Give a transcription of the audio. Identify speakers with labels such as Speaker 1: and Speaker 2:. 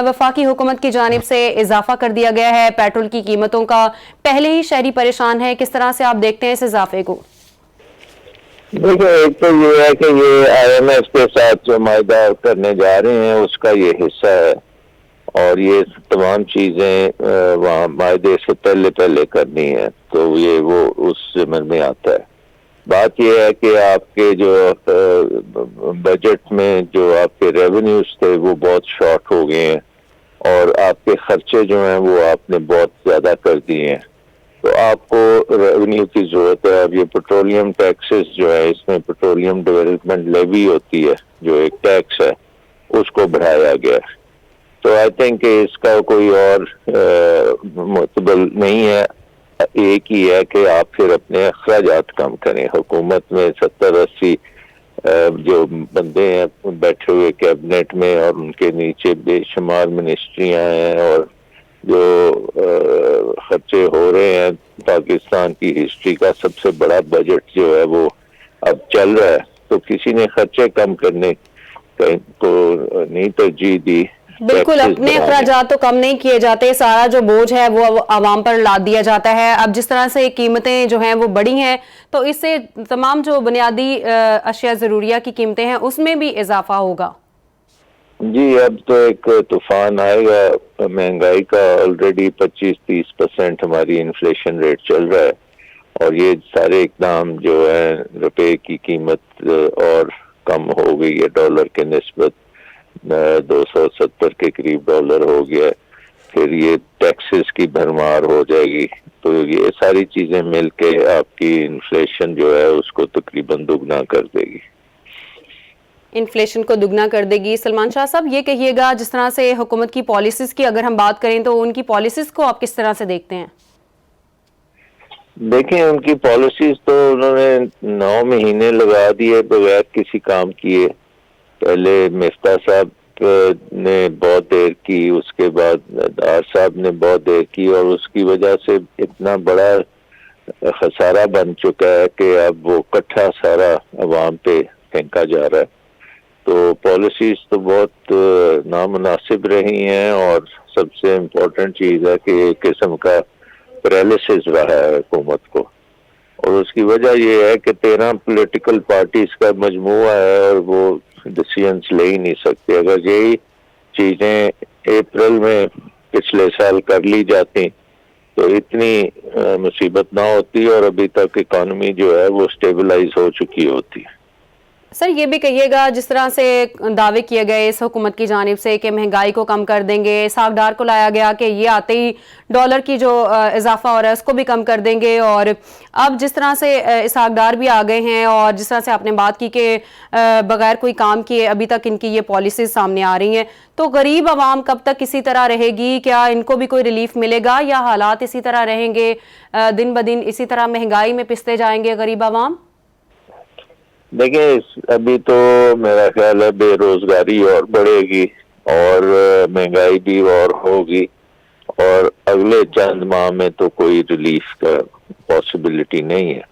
Speaker 1: वफाकी हुकूमत की जानिब से इजाफा कर दिया गया है पेट्रोल की कीमतों का, पहले ही शहरी परेशान है, किस तरह से आप देखते हैं इस इजाफे को?
Speaker 2: देखिए, एक तो ये है कि ये IMF के साथ जो मायदा करने जा रहे हैं उसका ये हिस्सा है, और ये तमाम चीजें वहाँ मायदे से पहले पहले करनी है, तो ये वो उस ज़िम्मन में आता है। बात ये है कि आपके जो बजट में जो आपके रेवेन्यूज थे वो बहुत शॉर्ट हो गए हैं, और आपके खर्चे जो हैं वो आपने बहुत ज्यादा कर दिए हैं, तो आपको रेवेन्यू की जरूरत है। अब ये पेट्रोलियम टैक्सेस जो है, इसमें पेट्रोलियम डेवलपमेंट लेवी होती है जो एक टैक्स है, उसको बढ़ाया गया है। तो आई थिंक इसका कोई और मुतबल नहीं है, एक ही है कि आप फिर अपने अखराजात कम करें। हुकूमत में 70-80 जो बंदे हैं बैठे हुए कैबिनेट में, और उनके नीचे बेशुमार मिनिस्ट्रियां हैं, और जो खर्चे हो रहे हैं, पाकिस्तान की हिस्ट्री का सबसे बड़ा बजट जो है वो अब चल रहा है, तो किसी ने खर्चे कम करने को नहीं तरजीह दी।
Speaker 1: बिल्कुल, अपने अखराजात तो कम नहीं किए जाते, सारा जो बोझ है वो आवाम पर लाद दिया जाता है। अब जिस तरह से कीमतें जो हैं वो बढ़ी हैं, तो इससे तमाम जो बुनियादी अशिया ज़रूरिया की कीमतें हैं उसमें भी इजाफा होगा।
Speaker 2: जी, अब तो एक तूफान आएगा महंगाई का। ऑलरेडी 25-30% हमारी इन्फ्लेशन रेट चल रहा है, और ये सारे इकदाम जो है, रुपए की कीमत और कम हो गई है डॉलर के निस्बत, 270 के करीब डॉलर हो गया, फिर ये टैक्सेस की भरमार हो जाएगी, तो ये सारी चीजें मिलके आपकी इन्फ्लेशन जो है उसको तकरीबन दुगना कर देगी।
Speaker 1: इन्फ्लेशन को दुगना कर देगी। सलमान शाह साहब, ये कहिएगा, जिस तरह से हुकूमत की पॉलिसीज की अगर हम बात करें तो उनकी पॉलिसीज को आप किस तरह से देखते हैं?
Speaker 2: देखें, उनकी पॉलिसीज तो उन्होंने 9 महीने लगा दिए बगैर किसी काम किए। पहले मिफ्ता साहब ने बहुत देर की, उसके बाद दार साहब ने बहुत देर की, और उसकी वजह से इतना बड़ा खसारा बन चुका है कि अब वो इकट्ठा सारा अवाम पे फेंका जा रहा है। तो पॉलिसीज तो बहुत नामुनासिब रही हैं, और सबसे इम्पोर्टेंट चीज़ है कि एक किस्म का पैरालिसिस रहा है हुकूमत को, और उसकी वजह यह है कि 13 पॉलिटिकल पार्टीज का मजमुआ है, और वो डिसीजंस ले ही नहीं सकते। अगर यही चीजें अप्रैल में पिछले साल कर ली जाती तो इतनी मुसीबत ना होती, और अभी तक इकॉनमी जो है वो स्टेबलाइज हो चुकी होती।
Speaker 1: सर, ये भी कहिएगा, जिस तरह से दावे किए गए इस हुकूमत की जानिब से कि महंगाई को कम कर देंगे, सागदार को लाया गया कि ये आते ही डॉलर की जो इजाफा हो रहा है उसको भी कम कर देंगे, और अब जिस तरह से सागदार भी आ गए हैं, और जिस तरह से आपने बात की कि बगैर कोई काम किए अभी तक इनकी ये पॉलिसीज सामने आ रही हैं, तो गरीब आवाम कब तक इसी तरह रहेगी? क्या इनको भी कोई रिलीफ मिलेगा, या हालात इसी तरह रहेंगे, दिन ब दिन इसी तरह महंगाई में पिसते जाएंगे गरीब आवाम?
Speaker 2: देखिए, अभी तो मेरा ख्याल है बेरोजगारी और बढ़ेगी, और महंगाई भी और होगी, और अगले चंद माह में तो कोई रिलीफ का पॉसिबिलिटी नहीं है।